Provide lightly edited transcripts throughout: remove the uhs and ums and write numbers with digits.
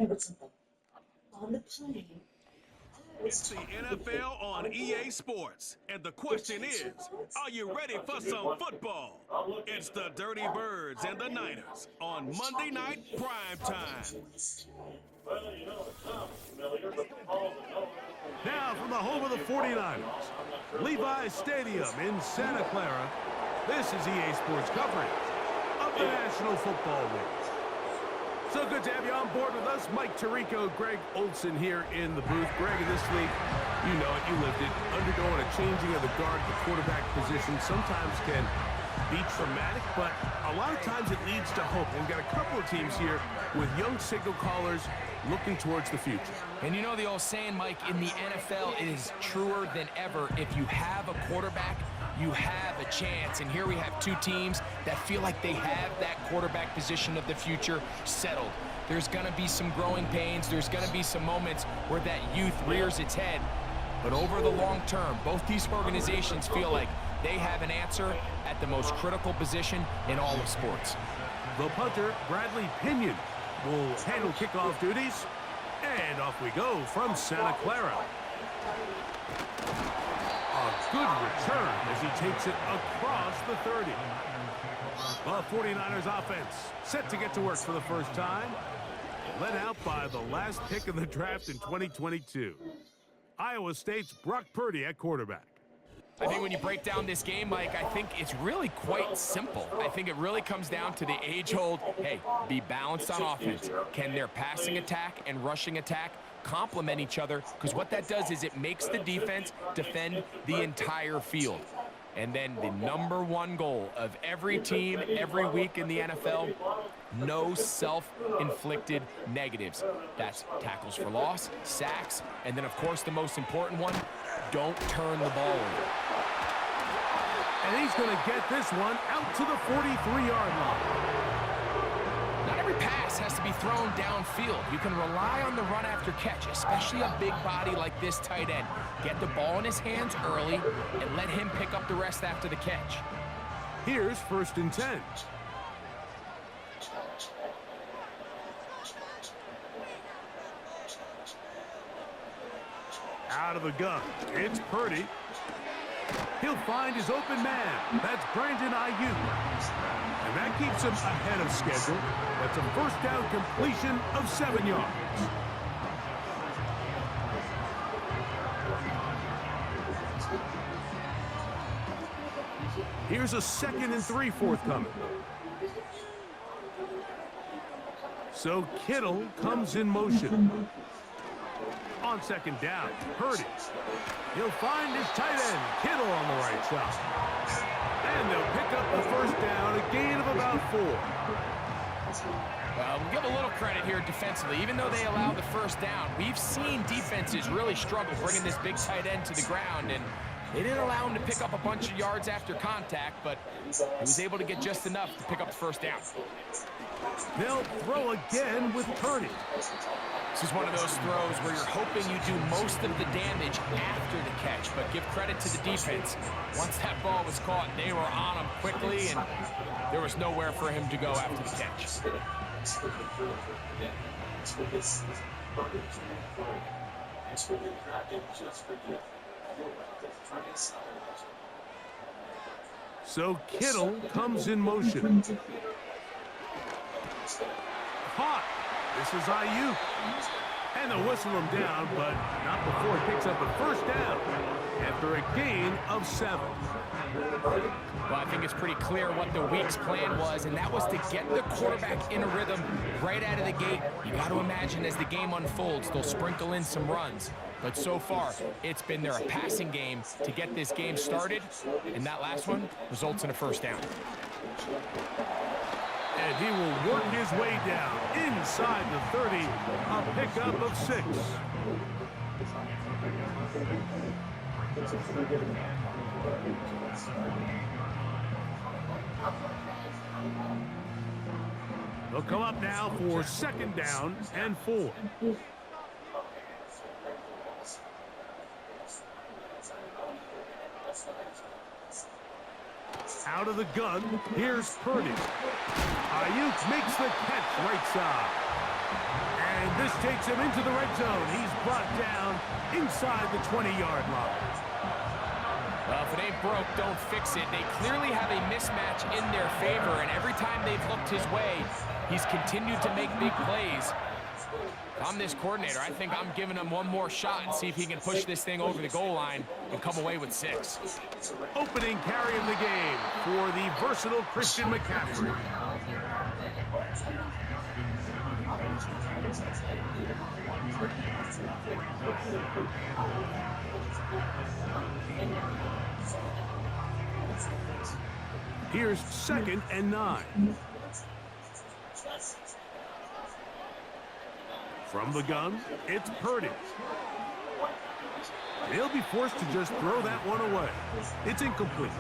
It's the NFL on EA Sports, and the question is, are you ready for some football? It's the Dirty Birds and the Niners on Monday Night Primetime. Now from the home of the 49ers, Levi Stadium in Santa Clara, this is EA Sports coverage of the National Football League. So good to have you on board with us. Mike Tirico, Greg Olson here in the booth. Greg, in this league, you know it, you lived it. Undergoing a changing of the guard, the quarterback position sometimes can be traumatic, but a lot of times it leads to hope. We've got a couple of teams here with young signal callers looking towards the future. And you know the old saying, Mike, in the NFL, it is truer than ever. If you have a quarterback, you have a chance. And here we have two teams that feel like they have that quarterback position of the future settled. There's going to be some growing pains. There's going to be some moments where that youth rears its head. But over the long term, both these organizations feel like they have an answer at the most critical position in all of sports. The punter, Bradley Pinion, will handle kickoff duties. And off we go from Santa Clara. A good return as he takes it across the 30. The 49ers offense set to get to work for the first time. Led out by the last pick in the draft in 2022. Iowa State's Brock Purdy at quarterback. I think when you break down this game, Mike, I think it's really quite simple. I think it really comes down to the age-old, hey, be balanced on offense. Can their passing attack and rushing attack complement each other? Because what that does is it makes the defense defend the entire field. And then the #1 goal of every team every week in the NFL, no self-inflicted negatives. That's tackles for loss, sacks, and then, of course, the most important one, don't turn the ball over. And he's going to get this one out to the 43-yard line. Not every pass has to be thrown downfield. You can rely on the run after catch, especially a big body like this tight end. Get the ball in his hands early and let him pick up the rest after the catch. Here's 1st and 10. Out of the gun, it's Purdy. He'll find his open man. That's Brandon Ayuk. And that keeps him ahead of schedule. That's a first down completion of 7 yards. Here's a 2nd and 3 forthcoming. So Kittle comes in motion. On 2nd down, Purdy. He'll find his tight end, Kittle, on the right side. And they'll pick up the first down, a gain of about 4. We'll give a little credit here defensively. Even though they allow the first down, we've seen defenses really struggle bringing this big tight end to the ground, and they didn't allow him to pick up a bunch of yards after contact, but he was able to get just enough to pick up the first down. They'll throw again with Purdy. This is one of those throws where you're hoping you do most of the damage after the catch, but give credit to the defense. Once that ball was caught, they were on him quickly, and there was nowhere for him to go after the catch. So Kittle comes in motion. Caught. This is Ayuk. And they'll whistle him down, but not before he picks up a first down after a gain of 7. Well, I think it's pretty clear what the week's plan was, and that was to get the quarterback in a rhythm right out of the gate. You got to imagine as the game unfolds, they'll sprinkle in some runs. But so far, it's been their passing game to get this game started, and that last one results in a first down. And he will work his way down inside the 30, a pickup of 6. They'll come up now for 2nd down and 4. Out of the gun, here's Purdy. Ayuk makes the catch right side. And This takes him into the red zone. He's brought down inside the 20-yard line. Well, if it ain't broke, don't fix it. They clearly have a mismatch in their favor, and every time they've looked his way, he's continued to make big plays. If I'm this coordinator, I think I'm giving him one more shot and see if he can push this thing over the goal line and come away with 6. Opening carry of the game for the versatile Christian McCaffrey. Here's 2nd and 9. From the gun, it's Purdy. He'll be forced to just throw that one away. It's incomplete.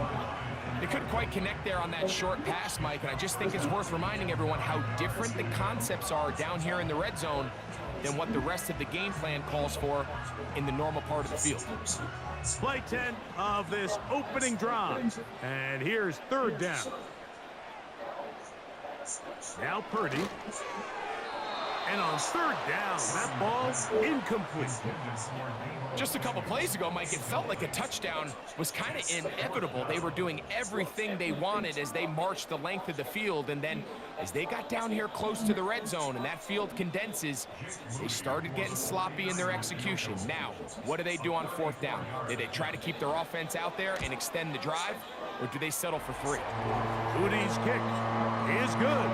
They couldn't quite connect there on that short pass, Mike, and I just think it's worth reminding everyone how different the concepts are down here in the red zone than what the rest of the game plan calls for in the normal part of the field. Play 10 of this opening drive. And here's 3rd down. Now Purdy. And on 3rd down, that ball's incomplete. Just a couple plays ago, Mike, it felt like a touchdown was kind of inevitable. They were doing everything they wanted as they marched the length of the field, and then as they got down here close to the red zone and that field condenses, they started getting sloppy in their execution. Now, what do they do on 4th down? Do they try to keep their offense out there and extend the drive, or do they settle for 3? Moody's kick is good.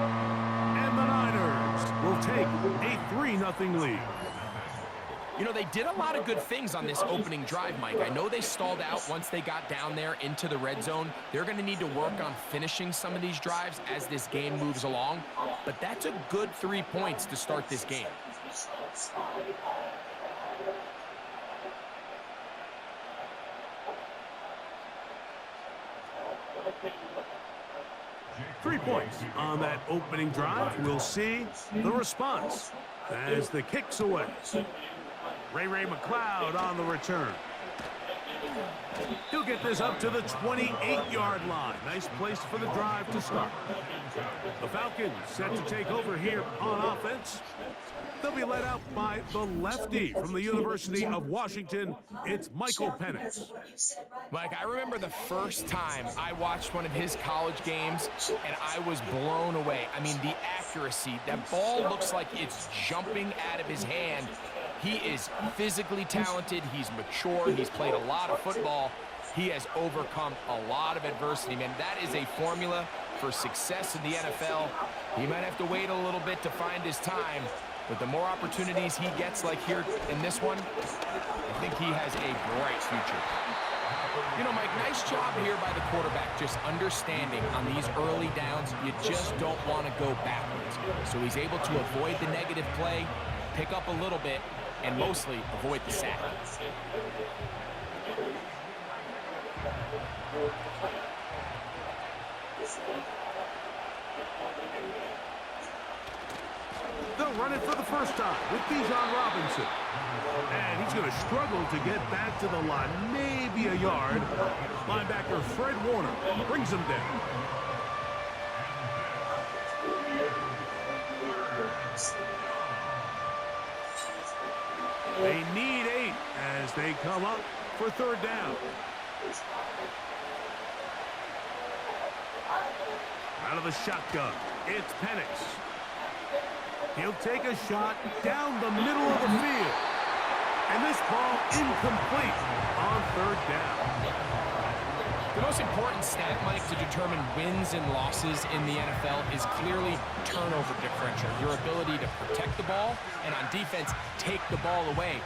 And the Niners will take a 3-0 lead. You know, they did a lot of good things on this opening drive, Mike. I know they stalled out once they got down there into the red zone. They're going to need to work on finishing some of these drives as this game moves along. But that's a good 3 points to start this game. Three points on that opening drive. We'll see the response as the kick's away. Ray McLeod on the return. He'll get this up to the 28-yard line. Nice place for the drive to start. The Falcons set to take over here on offense. They'll be led out by the lefty from the University of Washington. It's Michael Penix. Mike, I remember the first time I watched one of his college games, and I was blown away. I mean, the accuracy. That ball looks like it's jumping out of his hand. He is physically talented. He's mature. He's played a lot of football. He has overcome a lot of adversity, man. That is a formula for success in the NFL. He might have to wait a little bit to find his time, but the more opportunities he gets, like here in this one, I think he has a bright future. You know, Mike, nice job here by the quarterback, just understanding on these early downs, you just don't want to go backwards. So he's able to avoid the negative play, pick up a little bit, and mostly avoid the sack. They'll run it for the first time with Bijan Robinson. And he's going to struggle to get back to the line, maybe a yard. Linebacker Fred Warner brings him down. They need 8 as they come up for 3rd down. Out of the shotgun, it's Penix. He'll take a shot down the middle of the field. And this ball incomplete on 3rd down. The most important stat, Mike, to determine wins and losses in the NFL is clearly turnover differential. Your ability to protect the ball and on defense, take the ball away.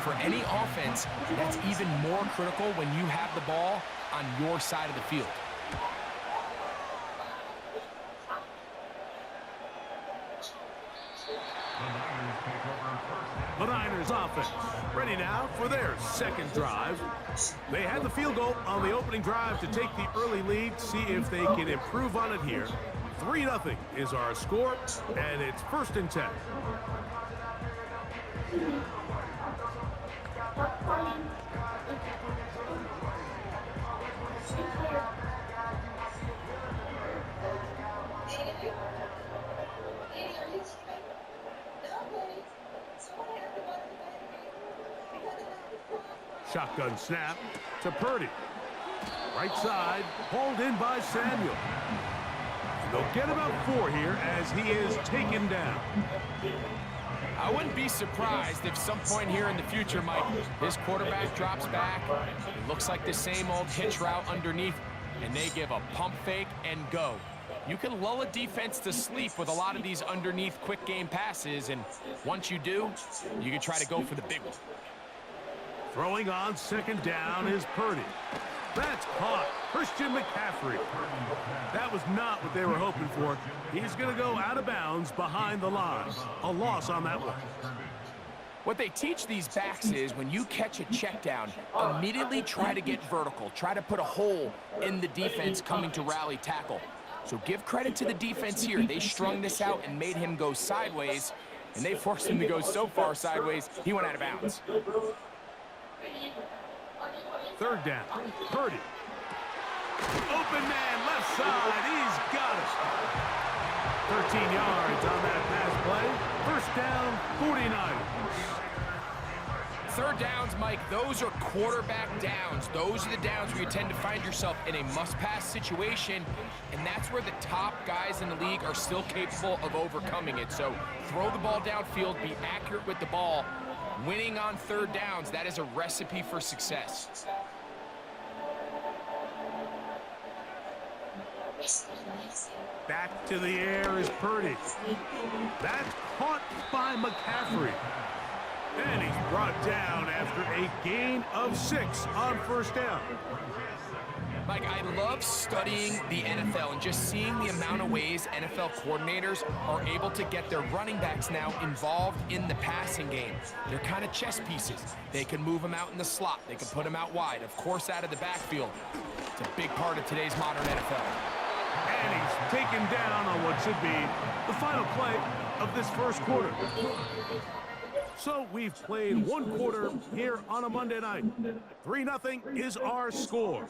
For any offense, that's even more critical when you have the ball on your side of the field. The Niners offense ready now for their 2nd drive. They had the field goal on the opening drive to take the early lead, see if they can improve on it here. 3-0 is our score, and it's 1st and 10. Shotgun snap to Purdy. Right side, hauled in by Samuel. They'll get about 4 here as he is taken down. I wouldn't be surprised if some point here in the future, Mike, this quarterback drops back. It looks like the same old hitch route underneath, and they give a pump fake and go. You can lull a defense to sleep with a lot of these underneath quick game passes, and once you do, you can try to go for the big one. Throwing on second down is Purdy. That's caught. Christian McCaffrey. That was not what they were hoping for. He's going to go out of bounds behind the line. A loss on that one. What they teach these backs is when you catch a check down, immediately try to get vertical. Try to put a hole in the defense coming to rally tackle. So give credit to the defense here. They strung this out and made him go sideways, and they forced him to go so far sideways, he went out of bounds. Third down, Purdy. Open man, left side, he's got it. 13 yards on that pass play. First down, 49ers. Third downs, Mike, those are quarterback downs. Those are the downs where you tend to find yourself in a must-pass situation, and that's where the top guys in the league are still capable of overcoming it. So throw the ball downfield, be accurate with the ball. Winning on third downs, that is a recipe for success. Back to the air is Purdy. That's caught by McCaffrey. And he's brought down after a gain of 6 on first down. Mike, I love studying the NFL and just seeing the amount of ways NFL coordinators are able to get their running backs now involved in the passing game. They're kind of chess pieces. They can move them out in the slot. They can put them out wide, of course, out of the backfield. It's a big part of today's modern NFL. And he's taken down on what should be the final play of this first quarter. So we've played 1 quarter here on a Monday night. 3-0 is our score.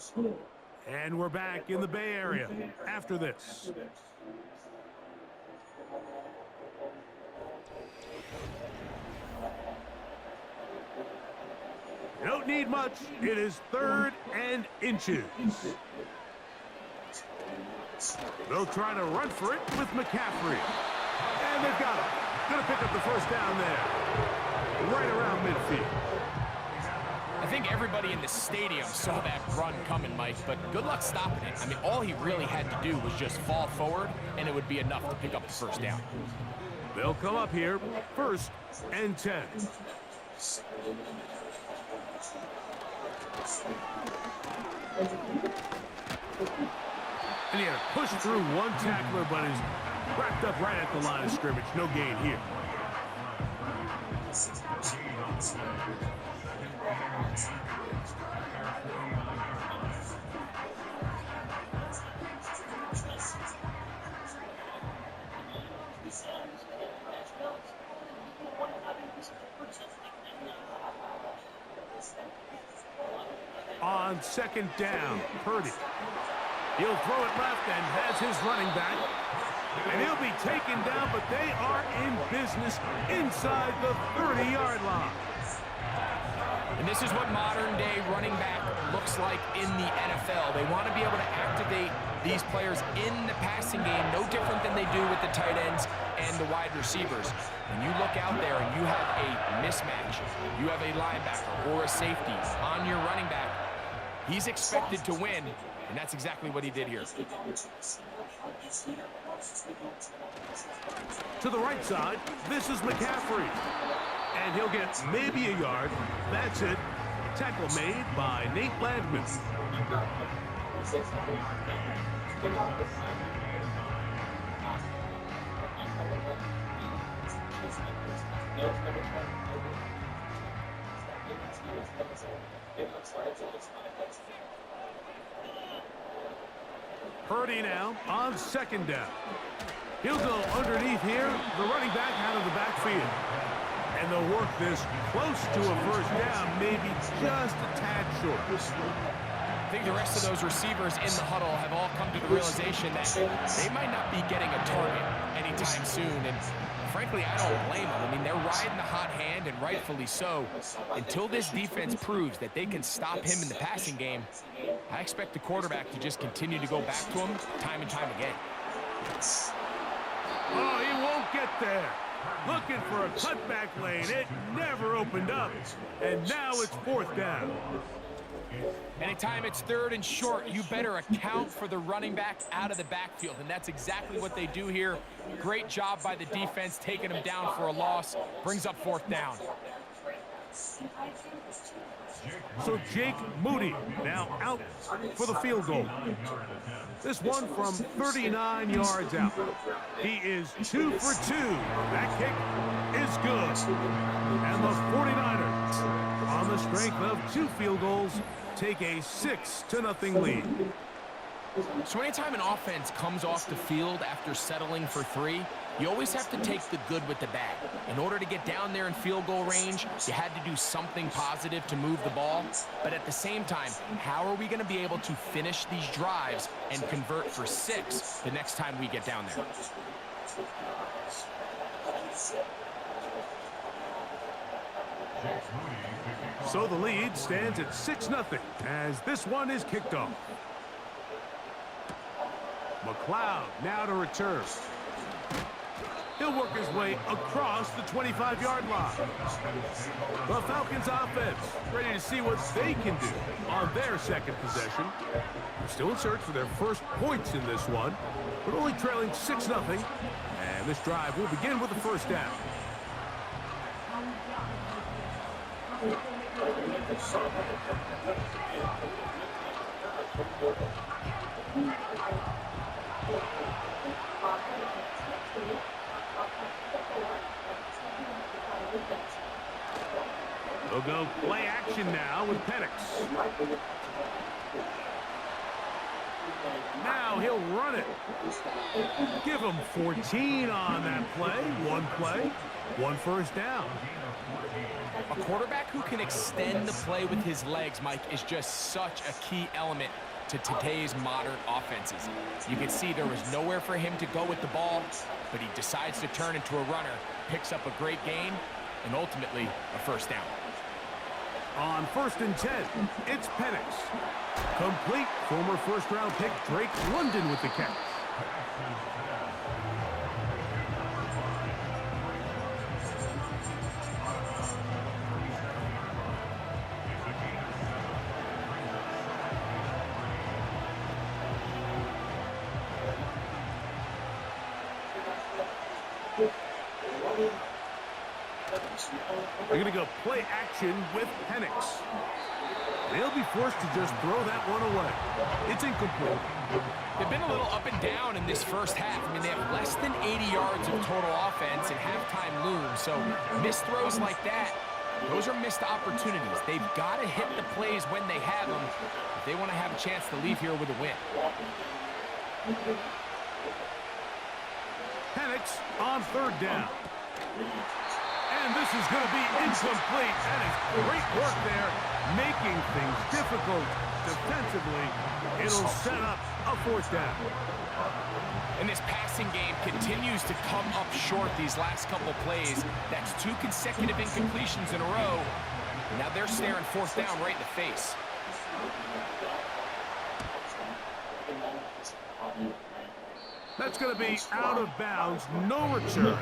And we're back in the Bay Area after this. You don't need much. It is 3rd and inches. They'll try to run for it with McCaffrey. And they've got him. Gonna pick up the first down there. Right around midfield. I think everybody in the stadium saw that run coming, Mike, but good luck stopping it. I mean, all he really had to do was just fall forward, and it would be enough to pick up the first down. They'll come up here, 1st and 10. And he had to push through one tackler, but is wrapped up right at the line of scrimmage. No gain here. On second down, Purdy. He'll throw it left and has his running back. And he'll be taken down, but they are in business inside the 30-yard line. And this is what modern-day running back looks like in the NFL. They want to be able to activate these players in the passing game, no different than they do with the tight ends and the wide receivers. When you look out there and you have a mismatch, you have a linebacker or a safety on your running back, he's expected to win, and that's exactly what he did here. To the right side, this is McCaffrey. And he'll get maybe a yard. That's it. Tackle made by Nate Landman. Purdy now on second down. He'll go underneath here. The running back out of the backfield. And they'll work this close to a first down, maybe just a tad short. I think the rest of those receivers in the huddle have all come to the realization that they might not be getting a target anytime soon. And frankly, I don't blame them. I mean, they're riding the hot hand, and rightfully so. Until this defense proves that they can stop him in the passing game, I expect the quarterback to just continue to go back to him time and time again. Oh, he won't get there. Looking for a cutback lane. It never opened up. And now it's 4th down. Anytime it's 3rd and short, you better account for the running back out of the backfield, and that's exactly what they do here. Great job by the defense, taking him down for a loss. Brings up 4th down. So Jake Moody now out for the field goal. This one from 39 yards out. He is 2 for 2. That kick is good. And the 49ers, on the strength of 2 field goals, take a 6-0 lead. So anytime an offense comes off the field after settling for 3, you always have to take the good with the bad. In order to get down there in field goal range, you had to do something positive to move the ball. But at the same time, how are we going to be able to finish these drives and convert for 6 the next time we get down there? So the lead stands at 6-0 as this one is kicked off. McLeod now to return. He'll work his way across the 25-yard line. The Falcons offense ready to see what they can do on their second possession. They're still in search for their first points in this one, but only trailing 6-0. And this drive will begin with the 1st down. They'll go play action now with Penix. Now he'll run it. Give him 14 on that play. One 1st down. A quarterback who can extend the play with his legs, Mike, is just such a key element to today's modern offenses. You can see there was nowhere for him to go with the ball, but he decides to turn into a runner, picks up a great gain, and ultimately a 1st down. On 1st and 10, it's Penix. Complete. Former 1st-round pick Drake London with the catch. They're going to go play action with Penix. They'll be forced to just throw that one away. It's incomplete. They've been a little up and down in this 1st half. I mean, they have less than 80 yards of total offense and halftime looms. So missed throws like that, those are missed opportunities. They've got to hit the plays when they have them if they want to have a chance to leave here with a win. Penix on 3rd down. And this is going to be incomplete. That is great work there, making things difficult defensively. It'll set up a 4th down. And this passing game continues to come up short these last couple plays. That's 2 consecutive incompletions in a row. Now they're staring 4th down right in the face. That's going to be out of bounds, no return.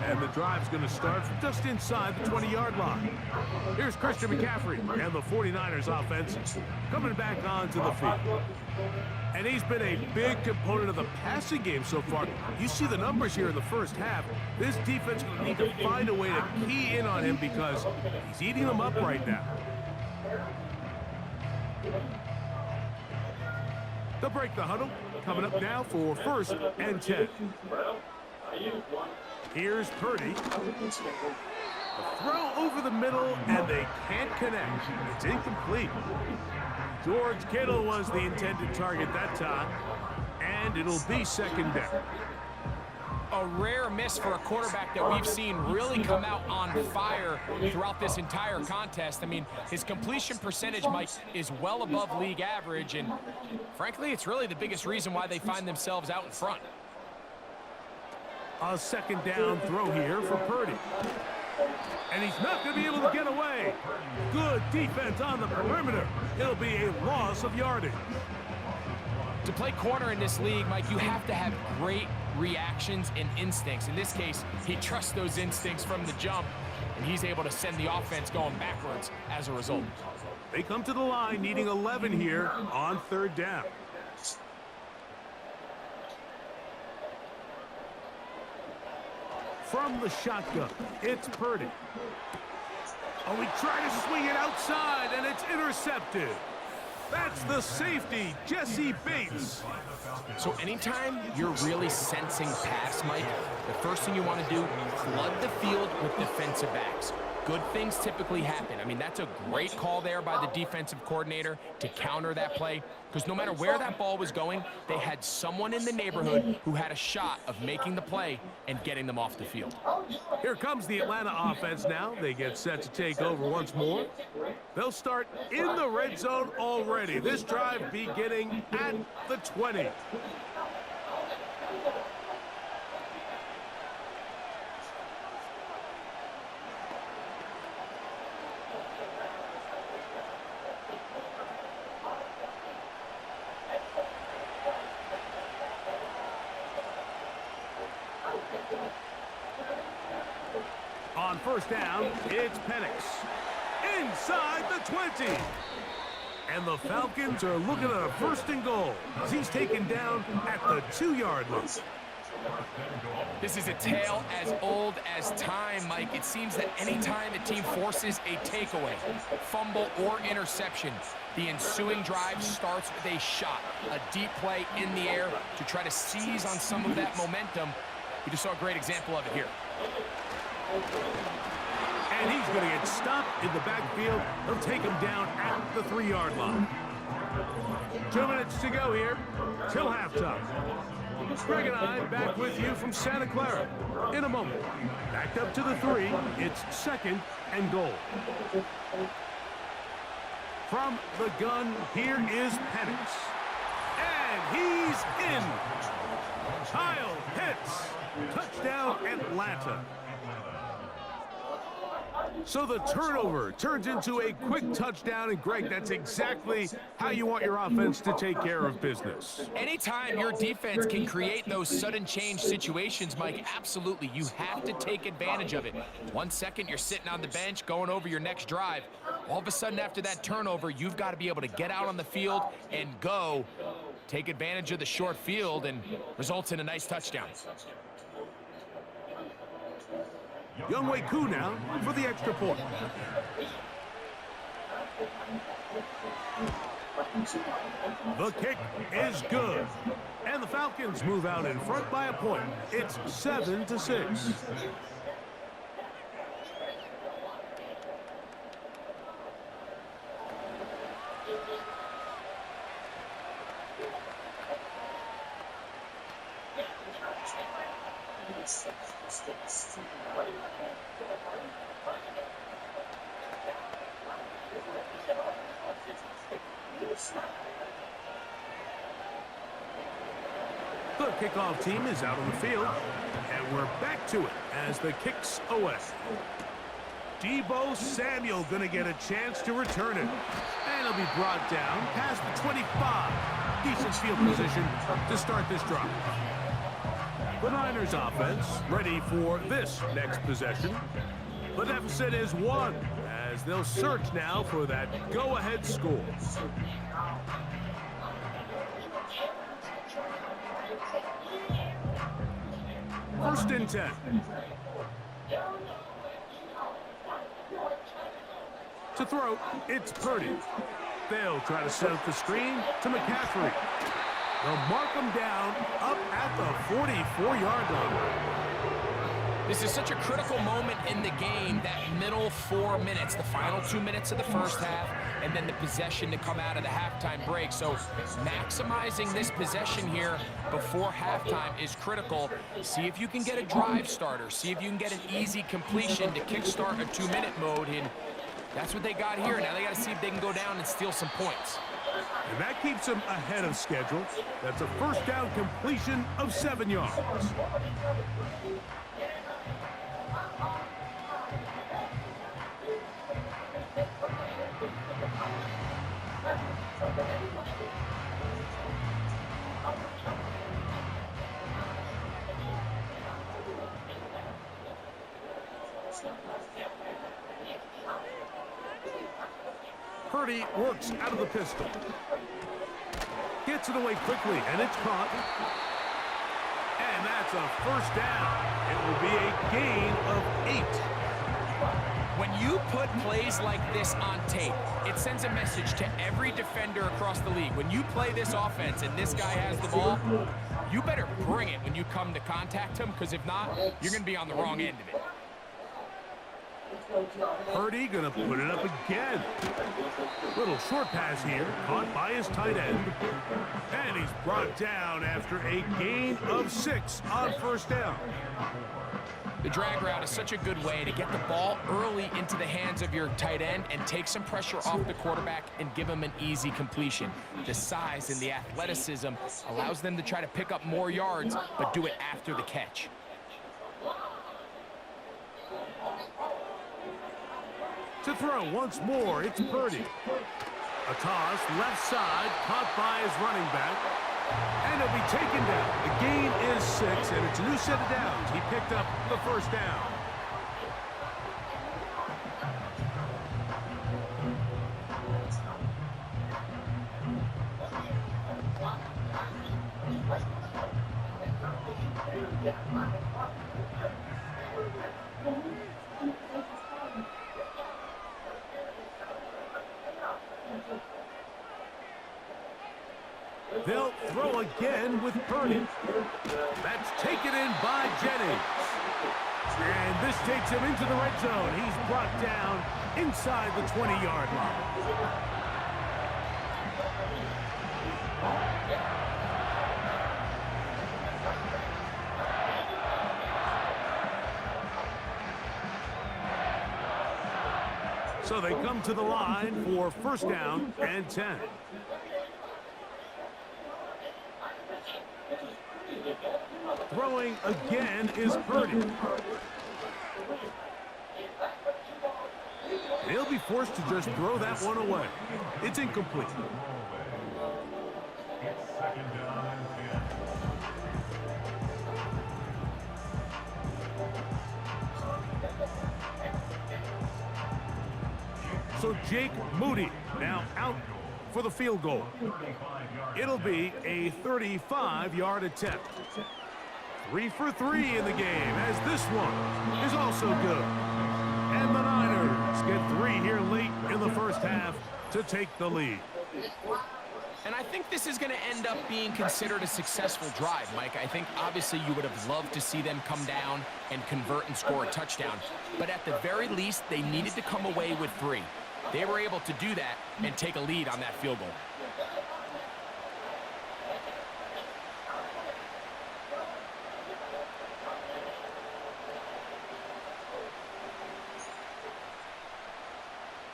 And the drive's going to start from just inside the 20-yard line. Here's Christian McCaffrey and the 49ers offense coming back onto the field. And he's been a big component of the passing game so far. You see the numbers here in the 1st half. This defense will need to find a way to key in on him because he's eating them up right now. They'll break the huddle. Coming up now for 1st and 10. Here's Purdy. A throw over the middle, and they can't connect. It's incomplete. George Kittle was the intended target that time, and it'll be 2nd down. A rare miss for a quarterback that we've seen really come out on fire throughout this entire contest. I mean, his completion percentage, Mike, is well above league average, and frankly, it's really the biggest reason why they find themselves out in front. A second down throw here for Purdy. And he's not going to be able to get away. Good defense on the perimeter. It'll be a loss of yardage. To play corner in this league, Mike, you have to have great reactions and instincts. In this case, he trusts those instincts from the jump, and he's able to send the offense going backwards as a result. They come to the line needing 11 here on third down. From the shotgun, it's Purdy. Oh, he tried to swing it outside, and it's intercepted. That's the safety, Jesse Bates. So anytime you're really sensing pass, Mike, the first thing you want to do, flood the field with defensive backs. Good things typically happen. I mean, that's a great call there by the defensive coordinator to counter that play, because no matter where that ball was going, they had someone in the neighborhood who had a shot of making the play and getting them off the field. Here comes the Atlanta offense now. They get set to take over once more. They'll start in the red zone already. This drive beginning at the 20. On first down, it's Penix. Inside the 20. And the Falcons are looking at a first and goal as he's taken down at the 2-yard line. This is a tale as old as time, Mike. It seems that anytime a team forces a takeaway, fumble, or interception, the ensuing drive starts with a shot, a deep play in the air to try to seize on some of that momentum. We just saw a great example of it here. And he's going to get stopped in the backfield. They'll take him down at the 3-yard line. 2 minutes to go here till halftime. Greg and I back with you from Santa Clara in a moment. Backed up to the 3, it's second and goal. From the gun, here is Penix. And he's in. Kyle Pitts. Touchdown, Atlanta. So the turnover turns into a quick touchdown, and Greg, that's exactly how you want your offense to take care of business. Anytime your defense can create those sudden change situations, Mike, absolutely, you have to take advantage of it. 1 second, you're sitting on the bench going over your next drive. All of a sudden, after that turnover, you've got to be able to get out on the field and go. Take advantage of the short field, and results in a nice touchdown. Younghoe Koo now for the extra point. The kick is good. And the Falcons move out in front by a point. It's 7-6. The kickoff team is out on the field, and we're back to it as the kick's away. Deebo Samuel going to get a chance to return it, and he'll be brought down past the 25. Decent field position to start this drive. The Niners offense ready for this next possession. The deficit is 1 as they'll search now for that go-ahead score. First and 10. To throw, it's Purdy. They'll try to set up the screen to McCaffrey. They'll mark him down up at the 44-yard line. This is such a critical moment in the game, that middle 4 minutes, the final 2 minutes of the first half, and then the possession to come out of the halftime break. So maximizing this possession here before halftime is critical. See if you can get a drive starter. See if you can get an easy completion to kickstart a 2-minute mode. And That's what they got here. Now they got to see if they can go down and steal some points. And that keeps them ahead of schedule. That's a first down completion of 7 yards. Purdy works out of the pistol. Gets it away quickly, and it's caught. And that's a first down. It will be a gain of 8. When you put plays like this on tape, it sends a message to every defender across the league. When you play this offense and this guy has the ball, you better bring it when you come to contact him, because if not, you're going to be on the wrong end of it. Purdy going to put it up again. Little short pass here, caught by his tight end. And he's brought down after a gain of 6 on first down. The drag route is such a good way to get the ball early into the hands of your tight end and take some pressure off the quarterback and give him an easy completion. The size and the athleticism allows them to try to pick up more yards, but do it after the catch. To throw once more, it's Purdy. A toss, left side, caught by his running back. And he'll be taken down. The gain is 6, and it's a new set of downs. He picked up the first down. They'll throw again with Purdy. That's taken in by Jennings. And this takes him into the red zone. He's brought down inside the 20-yard line. So they come to the line for first down and 10. Throwing again is Purdy. He'll be forced to just throw that one away. It's incomplete. So Jake Moody now out for the field goal. It'll be a 35-yard attempt. 3 for 3 in the game, as this one is also good. And the Niners get 3 here late in the first half to take the lead. And I think this is going to end up being considered a successful drive, Mike. I think obviously you would have loved to see them come down and convert and score a touchdown. But at the very least, they needed to come away with 3. They were able to do that and take a lead on that field goal.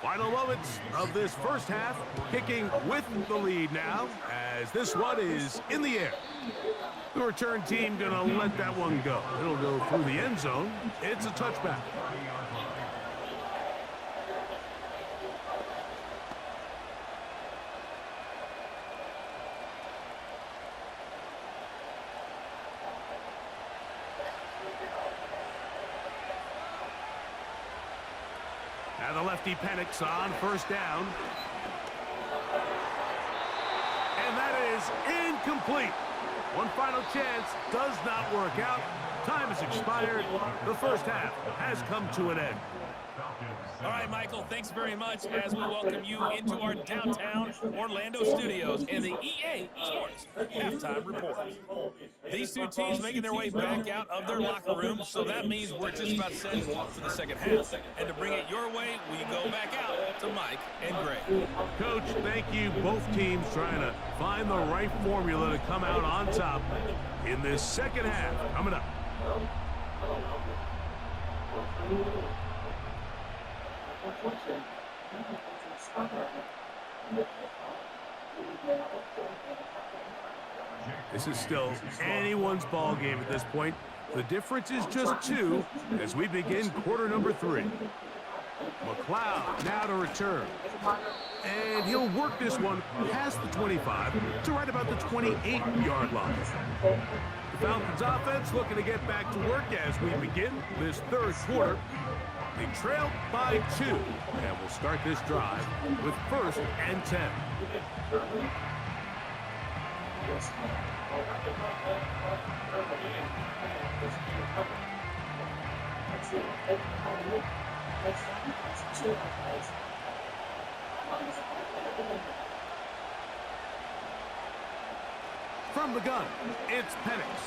Final moments of this first half, kicking with the lead now, as this one is in the air. The return team gonna let that one go. It'll go through the end zone. It's a touchback. Now the lefty panics on first down. And that is incomplete. One final chance does not work out. Time has expired. The first half has come to an end. All right, Michael, thanks very much as we welcome you into our downtown Orlando studios and the EA Sports Halftime Report. These two teams making their way back out of their locker room, so that means we're just about set for the second half. And to bring it your way, we go back out to Mike and Greg. Coach, thank you. Both teams trying to find the right formula to come out on top in this second half. Coming up. This is still anyone's ball game at this point. The difference is just 2 as we begin quarter number 3. McLeod now to return. And he'll work this one past the 25 to right about the 28-yard line. The Falcons offense looking to get back to work as we begin this third quarter. They trail by 2, and we'll start this drive with 1st and 10. From the gun, it's Penix.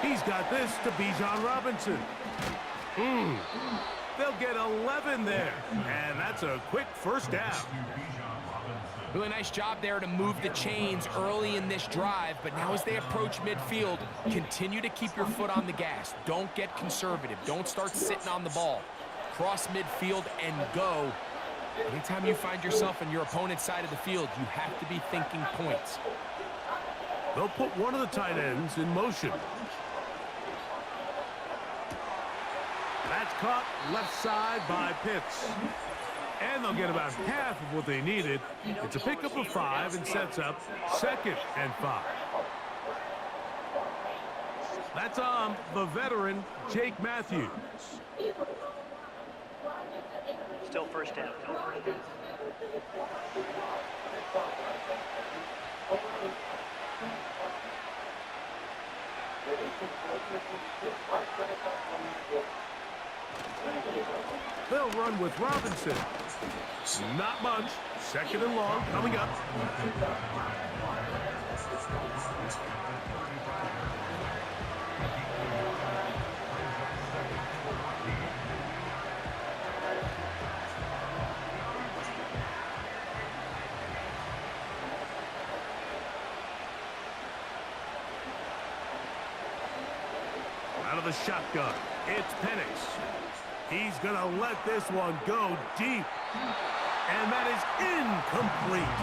He's got this to Bijan Robinson. They'll get 11 there, and that's a quick first down. Really nice job there to move the chains early in this drive, but now as they approach midfield, continue to keep your foot on the gas. Don't get conservative. Don't start sitting on the ball. Cross midfield and go. Anytime you find yourself on your opponent's side of the field, you have to be thinking points. They'll put one of the tight ends in motion. That's caught left side by Pitts. And they'll get about half of what they needed. It's a pickup of 5 and sets up 2nd and 5. That's on the veteran, Jake Matthews. Still first down. They'll run with Robinson. Not much. 2nd and long coming up. Out of the shotgun, it's Penix. He's going to let this one go deep. And that is incomplete.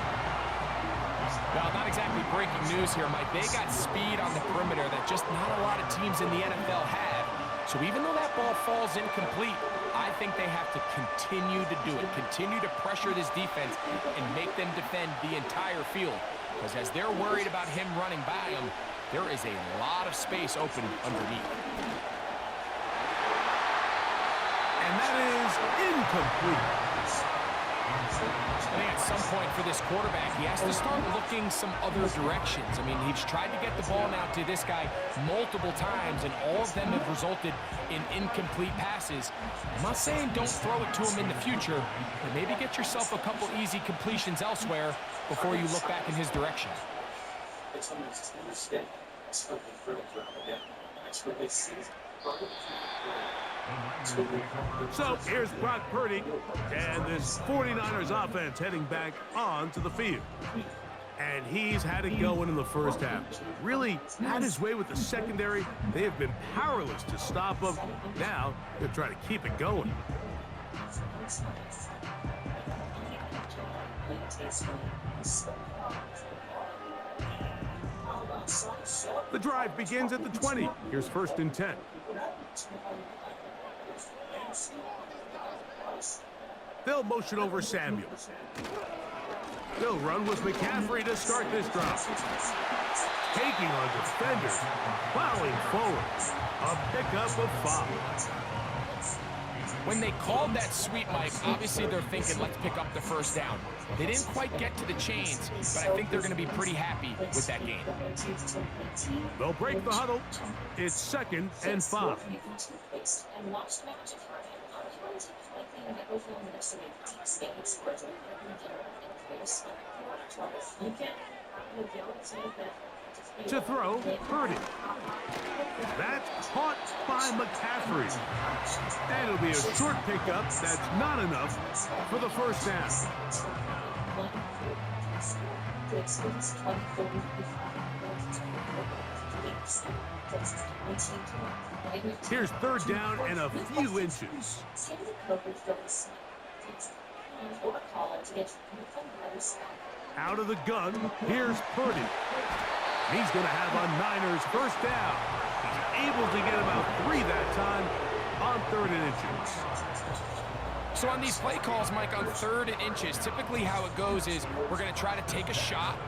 Well, not exactly breaking news here, Mike. They got speed on the perimeter that just not a lot of teams in the NFL have. So even though that ball falls incomplete, I think they have to continue to do it. Continue to pressure this defense and make them defend the entire field. Because as they're worried about him running by them, there is a lot of space open underneath. And that is incomplete. I think at some point for this quarterback, he has to start looking some other directions. I mean, he's tried to get the ball now to this guy multiple times, and all of them have resulted in incomplete passes. I'm not saying don't throw it to him in the future, but maybe get yourself a couple easy completions elsewhere before you look back in his direction. So here's Brock Purdy and this 49ers offense heading back onto the field. And he's had it going in the first half. Really had his way with the secondary. They have been powerless to stop him. Now they'll try to keep it going. The drive begins at the 20. Here's 1st and 10. They'll motion over Samuels. They'll run with McCaffrey to start this drive. Taking on defenders, plowing forward. A pickup of 5. When they called that sweep, Mike, obviously they're thinking, let's pick up the first down. They didn't quite get to the chains, but I think they're going to be pretty happy with that game. They'll break the huddle. It's 2nd and 5. To throw, Purdy. That's caught by McCaffrey. And it'll be a short pickup that's not enough for the first down. Here's 3rd down and a few inches. Out of the gun, here's Purdy. He's going to have a Niners first down. He's able to get about 3 that time on 3rd and inches. So on these play calls, Mike, on 3rd and inches, typically how it goes is we're going to try to take a shot.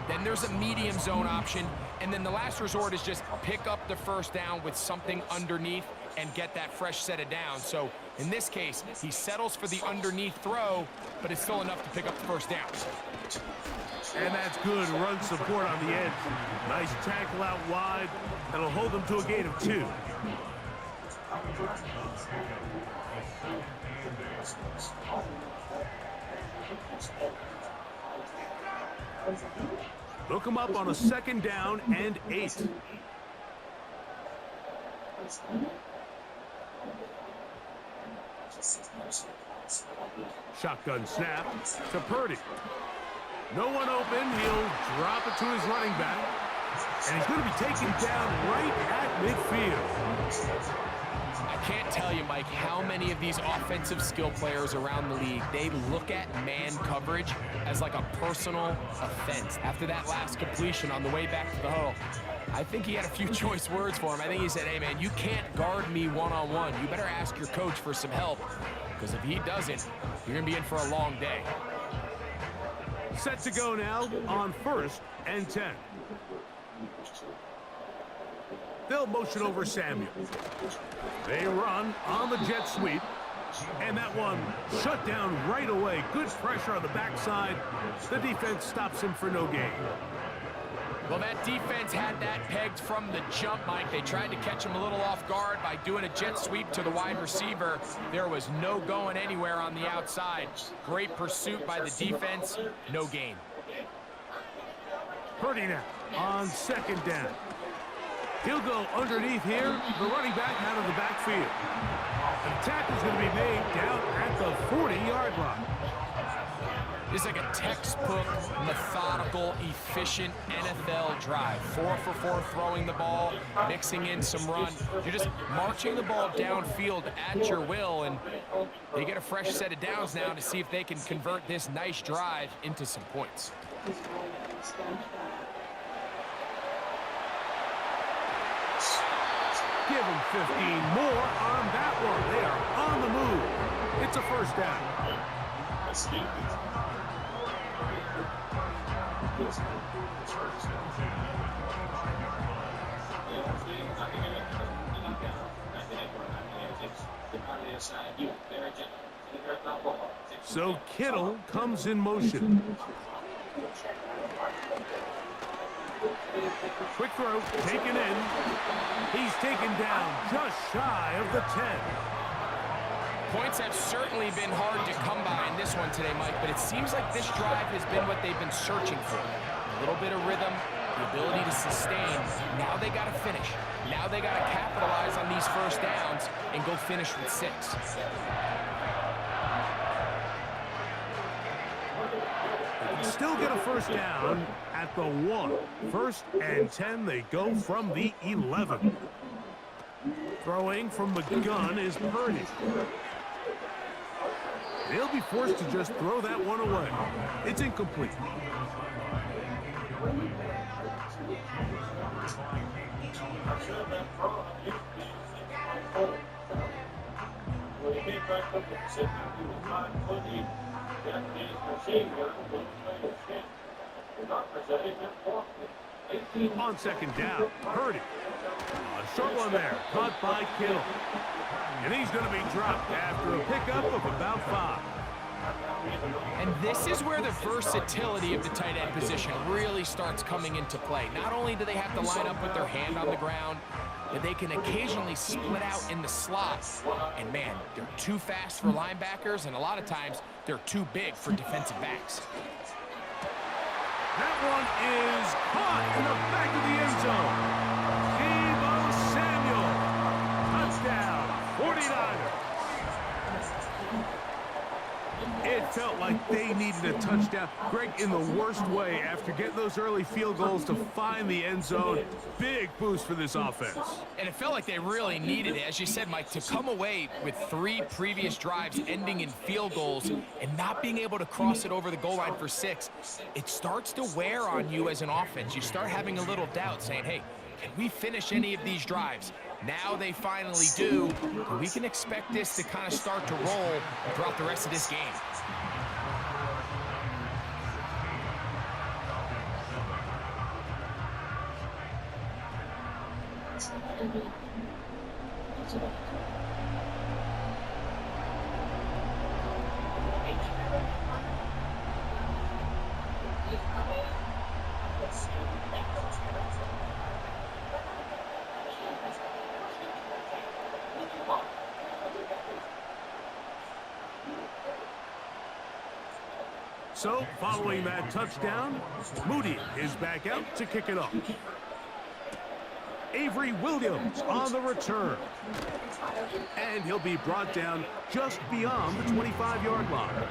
Then there's a medium zone option. And then the last resort is just pick up the first down with something underneath and get that fresh set of downs. So in this case, he settles for the underneath throw, but it's still enough to pick up the first down. And that's good run support on the edge. Nice tackle out wide. That'll hold them to a gain of 2. Look him up on a 2nd down and 8. Shotgun snap to Purdy. No one open. He'll drop it to his running back. And he's going to be taken down right at midfield. I can't tell you, Mike, how many of these offensive skill players around the league, they look at man coverage as like a personal offense. After that last completion on the way back to the huddle, I think he had a few choice words for him. I think he said, hey, man, you can't guard me one-on-one. You better ask your coach for some help, because if he doesn't, you're going to be in for a long day. Set to go now on 1st and 10. They'll motion over Samuel. They run on the jet sweep. And that one shut down right away. Good pressure on the backside. The defense stops him for no gain. Well, that defense had that pegged from the jump, Mike. They tried to catch him a little off guard by doing a jet sweep to the wide receiver. There was no going anywhere on the outside. Great pursuit by the defense. No gain. Purdy now on 2nd down. He'll go underneath here. The running back out of the backfield. The tackle's going to be made down at the 40-yard line. This is like a textbook, methodical, efficient NFL drive. 4 for 4 throwing the ball, mixing in some run. You're just marching the ball downfield at your will, and they get a fresh set of downs now to see if they can convert this nice drive into some points. Give them 15 more on that one. They are on the move. It's a first down. So Kittle comes in motion. Quick throw, taken in. He's taken down just shy of the 10. Points have certainly been hard to come by in this one today, Mike, but it seems like this drive has been what they've been searching for. A little bit of rhythm, the ability to sustain. Now they got to finish. Now they got to capitalize on these first downs and go finish with 6. Still get a first down at the 1. 1st and 10, they go from the 11. Throwing from the gun is Purdy. They'll be forced to just throw that one away. It's incomplete. On 2nd down, Purdy. A short one there, caught by Kittle. And he's going to be dropped after a pickup of about 5. And this is where the versatility of the tight end position really starts coming into play. Not only do they have to line up with their hand on the ground, but they can occasionally split out in the slot. And man, they're too fast for linebackers, and a lot of times they're too big for defensive backs. That one is caught in the back of the end zone. Deebo Samuel, touchdown, 49ers. It felt like they needed a touchdown. Greg, in the worst way, after getting those early field goals to find the end zone. Big boost for this offense. And it felt like they really needed it. As you said, Mike, to come away with 3 previous drives ending in field goals and not being able to cross it over the goal line for 6, it starts to wear on you as an offense. You start having a little doubt, saying, hey, can we finish any of these drives? Now they finally do. We can expect this to kind of start to roll throughout the rest of this game. So, following that touchdown, Moody is back out to kick it off. Avery Williams on the return. And he'll be brought down just beyond the 25-yard line.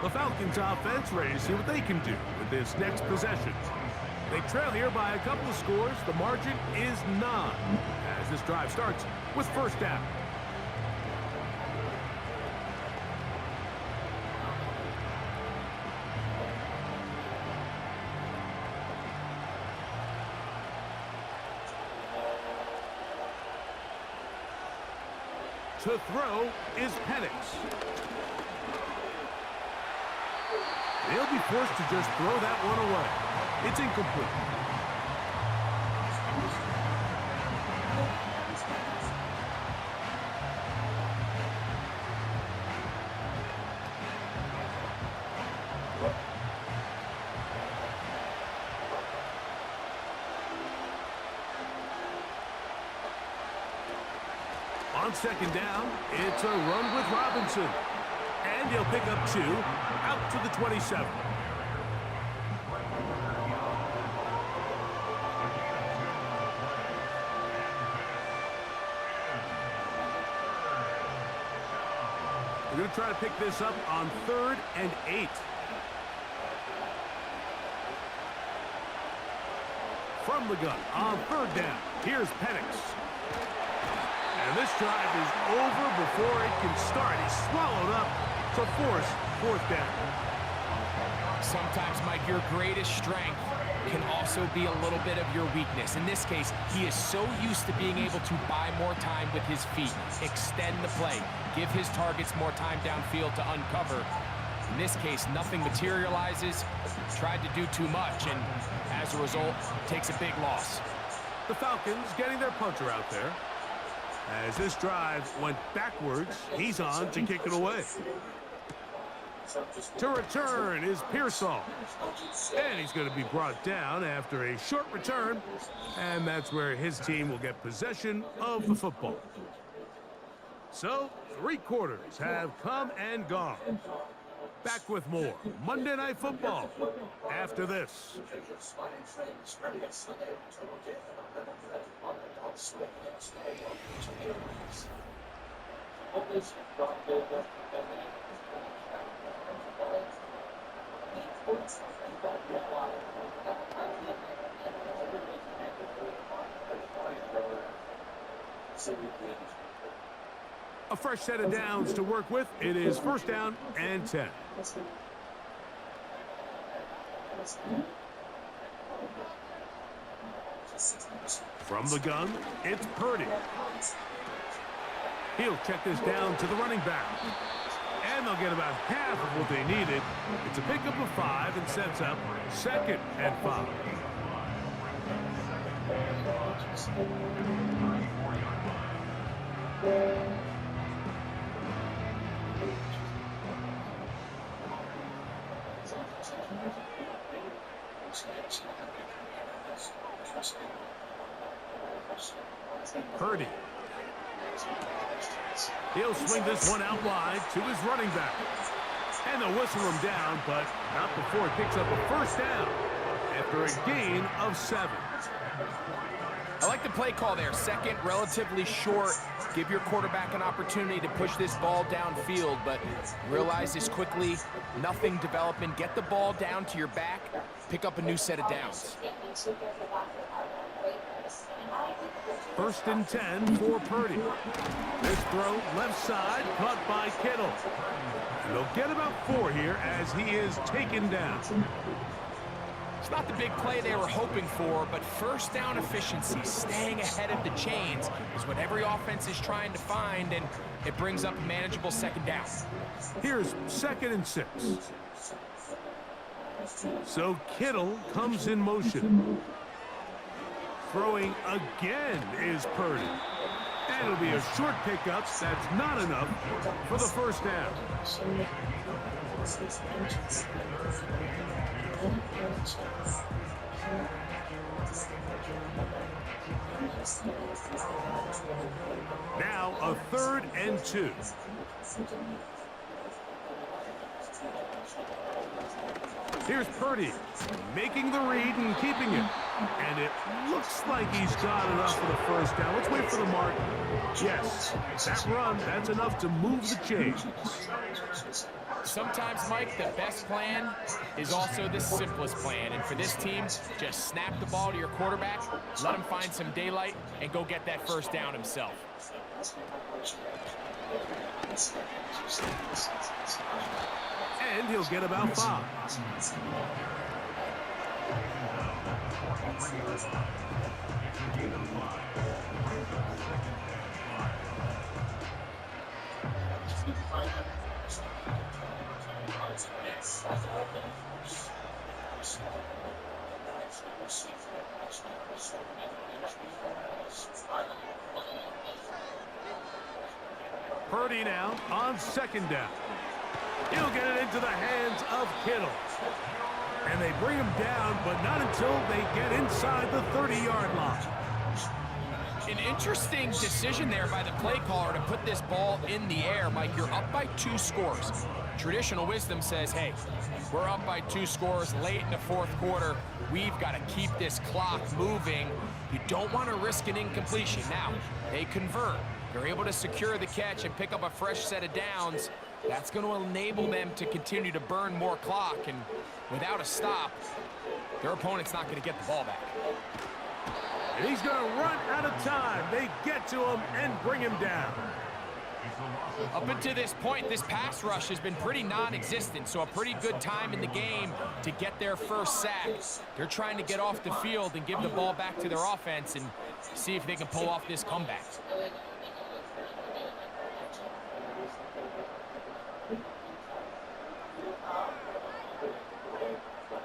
The Falcons offense ready to see what they can do with this next possession. They trail here by a couple of scores. The margin is 9 as this drive starts with first down. To throw is Penix. They'll be forced to just throw that one away. It's incomplete. On second down, it's a run with Robinson. And he'll pick up 2 out to the 27. We're going to try to pick this up on 3rd and 8. From the gun on 3rd down, here's Penix. And this drive is over before it can start. He's swallowed up to force 4th down. Sometimes, Mike, your greatest strength can also be a little bit of your weakness. In this case, he is so used to being able to buy more time with his feet, extend the play, give his targets more time downfield to uncover. In this case, nothing materializes, tried to do too much, and as a result, takes a big loss. The Falcons getting their puncher out there. As this drive went backwards, he's on to kick it away. To return is Pearsall. And he's going to be brought down after a short return. And that's where his team will get possession of the football. So, 3 quarters have come and gone. Back with more Monday Night Football after this. A fresh set of downs to work with. It is 1st down and 10. From the gun, it's Purdy. He'll check this down to the running back. And they'll get about half of what they needed. It's a pickup of 5 and sets up 2nd and 5. Purdy. He'll swing this one out wide to his running back. And they'll whistle him down, but not before he picks up a 1st down after a gain of 7. I like like the play call there. Second, relatively short. Give your quarterback an opportunity to push this ball downfield, but realize this quickly, nothing developing. Get the ball down to your back, pick up a new set of downs. 1st and 10 for Purdy. This throw left side, caught by Kittle. They'll get about 4 here as he is taken down. It's not the big play they were hoping for, but first down efficiency, staying ahead of the chains, is what every offense is trying to find, and it brings up a manageable 2nd down. Here's 2nd and 6. So Kittle comes in motion. Throwing again is Purdy. And it'll be a short pickup. That's not enough for the 1st down. Now a 3rd and 2. Here's Purdy, making the read and keeping it. And it looks like he's got enough for the 1st down. Let's wait for the mark. Yes, that run, that's enough to move the chains. Sometimes, Mike, the best plan is also the simplest plan. And for this team, just snap the ball to your quarterback, let him find some daylight, and go get that 1st down himself. And he'll get about 5. Purdy now on 2nd down. He'll get it into the hands of Kittle. And they bring him down, but not until they get inside the 30-yard line. An interesting decision there by the play caller to put this ball in the air. Mike, you're up by 2 scores. Traditional wisdom says, hey, we're up by 2 scores late in the 4th quarter. We've got to keep this clock moving. You don't want to risk an incompletion. Now, they convert. They're able to secure the catch and pick up a fresh set of downs. That's going to enable them to continue to burn more clock, and without a stop, their opponent's not going to get the ball back. And he's going to run out of time. They get to him and bring him down. Up until this point, this pass rush has been pretty non-existent, so a pretty good time in the game to get their 1st sack. They're trying to get off the field and give the ball back to their offense and see if they can pull off this comeback.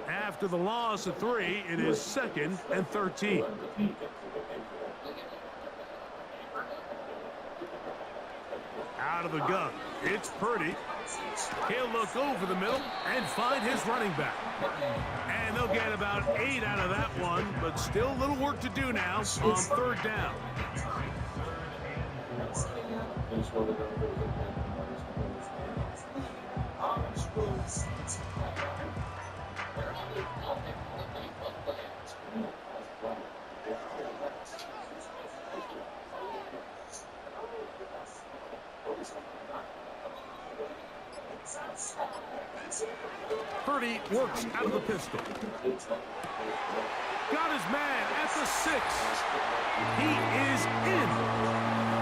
After the loss of 3, it is 2nd and 13. Out of the gun, it's Purdy. He'll look over the middle and find his running back. And they'll get about 8 out of that one, but still a little work to do now on 3rd down. Purdy works out of the pistol. Got his man at the 6. He is in.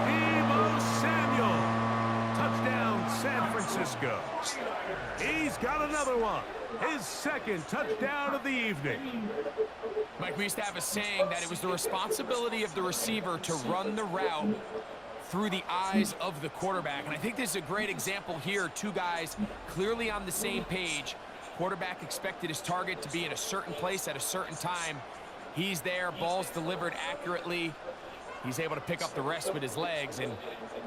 Deebo Samuel. Touchdown, San Francisco. He's got another one. His 2nd touchdown of the evening. Mike, we used to have a saying that it was the responsibility of the receiver to run the route through the eyes of the quarterback. And I think this is a great example here. 2 guys clearly on the same page. Quarterback expected his target to be in a certain place at a certain time. He's there, ball's delivered accurately. He's able to pick up the rest with his legs, and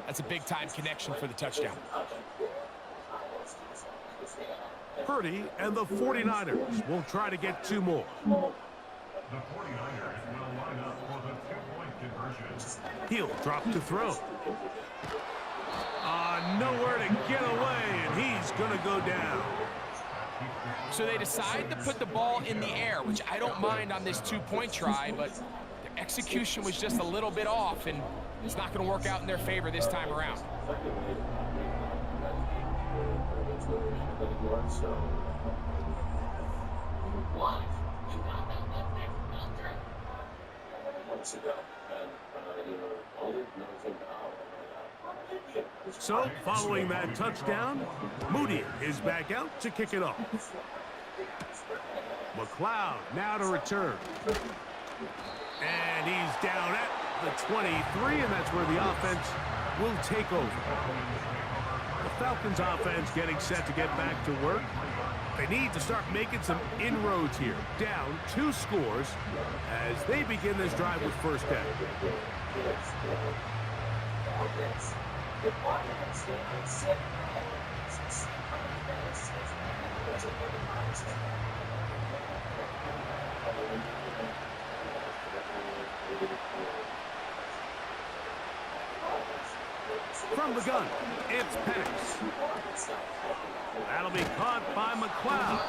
that's a big-time connection for the touchdown. Purdy and the 49ers will try to get 2 more. The 49ers will line up for the 2-point conversion. He'll drop to throw. Nowhere to get away, and he's going to go down. So they decide to put the ball in the air, which I don't mind on this 2-point try, but they're execution was just a little bit off, and it's not going to work out in their favor this time around. So, following that touchdown, Moody is back out to kick it off. McLeod now to return. And he's down at the 23, and that's where the offense will take over. The Falcons offense getting set to get back to work. They need to start making some inroads here. Down 2 scores as they begin this drive with first down. From the gun, it's Penix. That'll be caught by McLeod.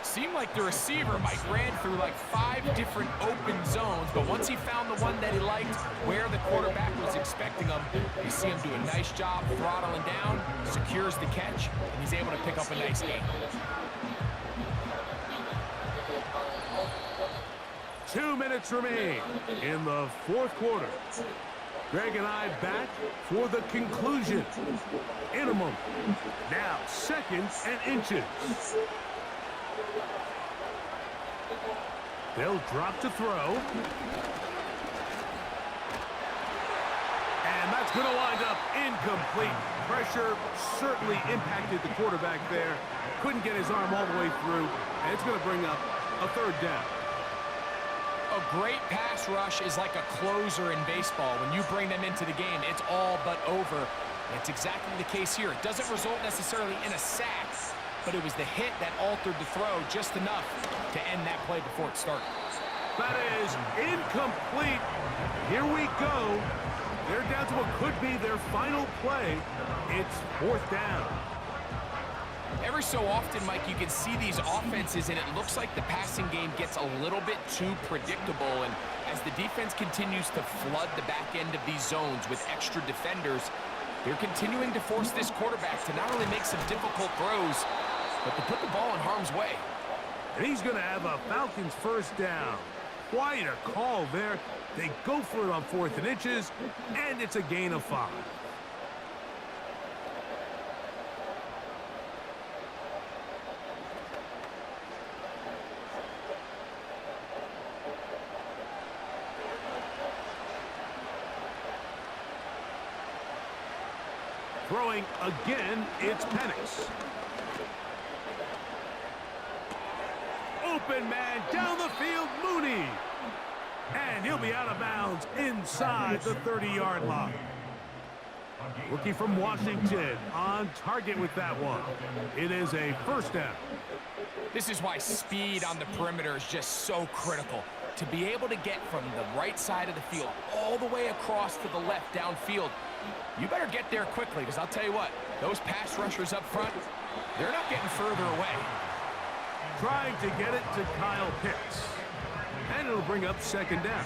Seemed like the receiver, Mike, ran through like 5 different open zones, but once he found the one that he liked, where the quarterback was expecting him, you see him do a nice job throttling down, secures the catch, and he's able to pick up a nice gain. 2 minutes remain in the 4th quarter. Greg and I back for the conclusion. In a moment. Now, seconds and inches. They'll drop to throw. And that's going to wind up incomplete. Pressure certainly impacted the quarterback there. Couldn't get his arm all the way through. And it's going to bring up a 3rd down. A great pass rush is like a closer in baseball. When you bring them into the game, it's all but over. And it's exactly the case here. It doesn't result necessarily in a sack, but it was the hit that altered the throw just enough to end that play before it started. That is incomplete. Here we go. They're down to what could be their final play. It's 4th down. Every so often, Mike, you can see these offenses, and it looks like the passing game gets a little bit too predictable. And as the defense continues to flood the back end of these zones with extra defenders, they're continuing to force this quarterback to not only make some difficult throws, but to put the ball in harm's way. And he's going to have a Falcons 1st down. Quite a call there. They go for it on 4th and inches, and it's a gain of 5. Throwing again, it's Penix. Open man down the field, Mooney. And he'll be out of bounds inside the 30-yard line. Rookie from Washington on target with that one. It is a 1st down. This is why speed on the perimeter is just so critical. To be able to get from the right side of the field all the way across to the left downfield, you better get there quickly, because I'll tell you what, those pass rushers up front, they're not getting further away. Trying to get it to Kyle Pitts. And it'll bring up 2nd down.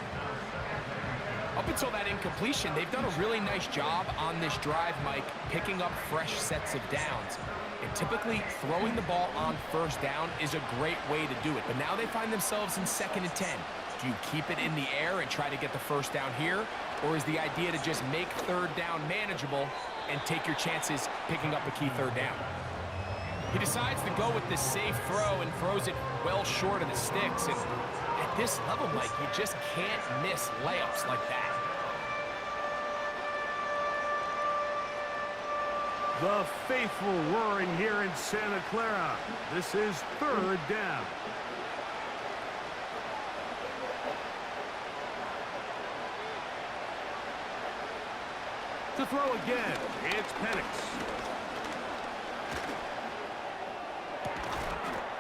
Up until that incompletion, they've done a really nice job on this drive, Mike, picking up fresh sets of downs. And typically, throwing the ball on 1st down is a great way to do it. But now they find themselves in 2nd and 10. Do you keep it in the air and try to get the 1st down here? Or is the idea to just make 3rd down manageable and take your chances picking up a key 3rd down? He decides to go with this safe throw and throws it well short of the sticks. And at this level, Mike, you just can't miss layups like that. The faithful roaring here in Santa Clara. This is 3rd down. To throw again, it's Penix.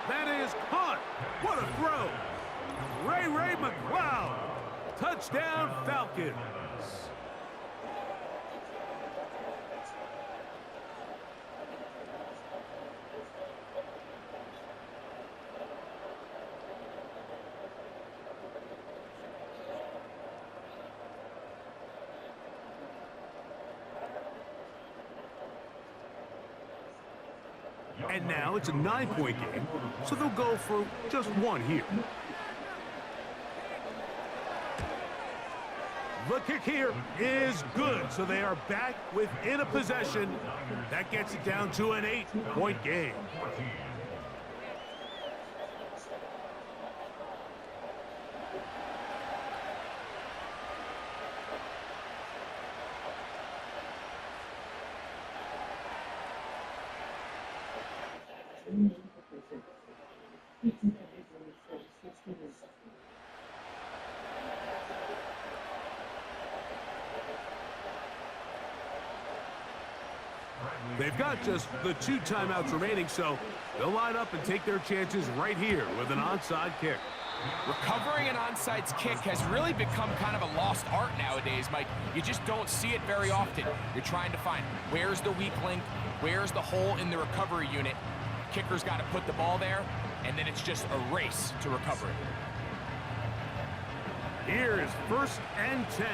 That is caught. What a throw. Ray McLeod. Touchdown, Falcons. And now it's a 9-point game, so they'll go for just one here. The kick here is good, so they are back within a possession. That gets it down to an 8-point game. They've got just the 2 timeouts remaining, so they'll line up and take their chances right here with an onside kick. Recovering an onside kick has really become kind of a lost art nowadays, Mike. You just don't see it very often. You're trying to find where's the weak link, where's the hole in the recovery unit. Kicker's got to put the ball there, and then it's just a race to recover it. Here's 1st and 10.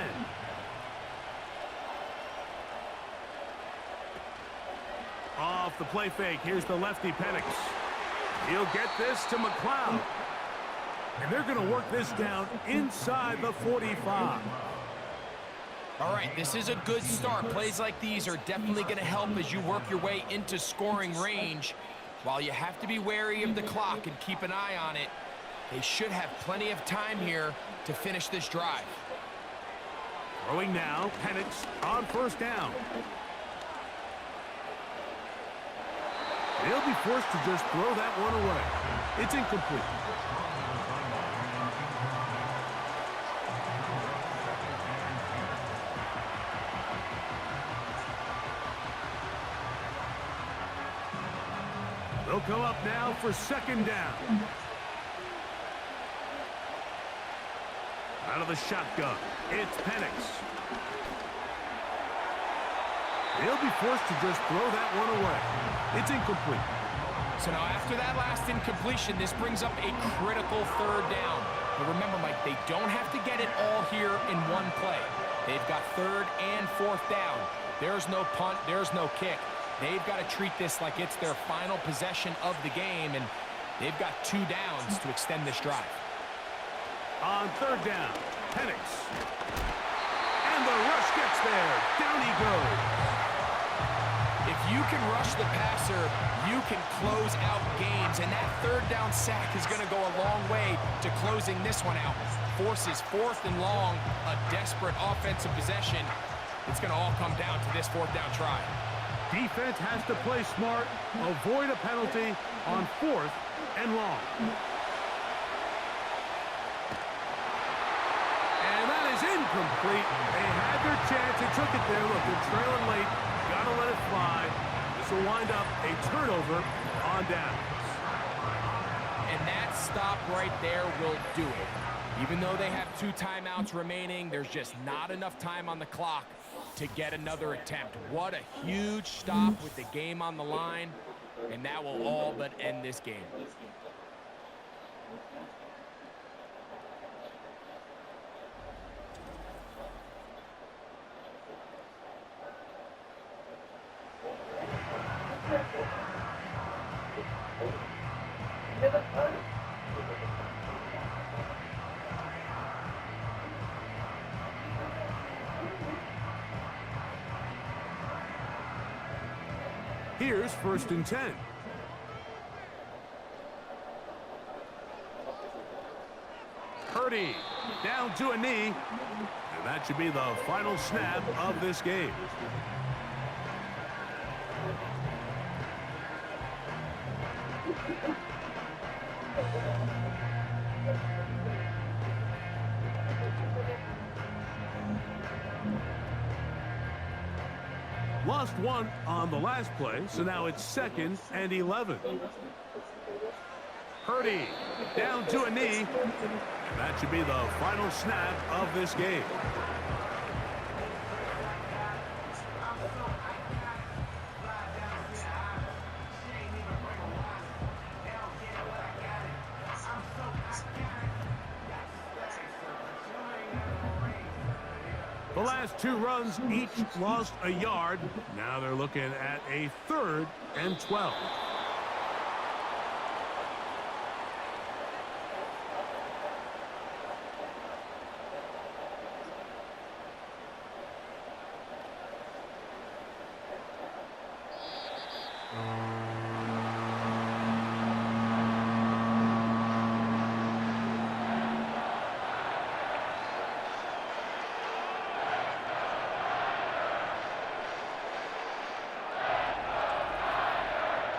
Off the play fake, here's the lefty Penix. He'll get this to McLeod. And they're going to work this down inside the 45. All right, this is a good start. Plays like these are definitely going to help as you work your way into scoring range. While you have to be wary of the clock and keep an eye on it, they should have plenty of time here to finish this drive. Throwing now, Penix on 1st down. They'll be forced to just throw that one away. It's incomplete. They'll come up now for 2nd down. Out of the shotgun, it's Penix. They'll be forced to just throw that one away. It's incomplete. So now after that last incompletion, this brings up a critical 3rd down. But remember, Mike, they don't have to get it all here in one play. They've got 3rd and 4th down. There's no punt, there's no kick. They've got to treat this like it's their final possession of the game, and they've got 2 downs to extend this drive. On 3rd down, Penix. And the rush gets there. Down he goes. If you can rush the passer, you can close out games, and that 3rd down sack is going to go a long way to closing this one out. Forces 4th and long, a desperate offensive possession. It's going to all come down to this 4th down try. Defense has to play smart, avoid a penalty on 4th and long. And that is incomplete. They had their chance. They took it there. Look, they're trailing late. Got to let it fly. This will wind up a turnover on downs. And that stop right there will do it. Even though they have 2 timeouts remaining, there's just not enough time on the clock to get another attempt. What a huge stop with the game on the line, and that will all but end this game. Here's 1st and 10. Purdy down to a knee. And that should be the final snap of this game. Lost 1 on the last play, so now it's 2nd and 11. Purdy down to a knee. And that should be the final snap of this game. The last 2 runs each lost a yard. Now they're looking at a 3rd and 12.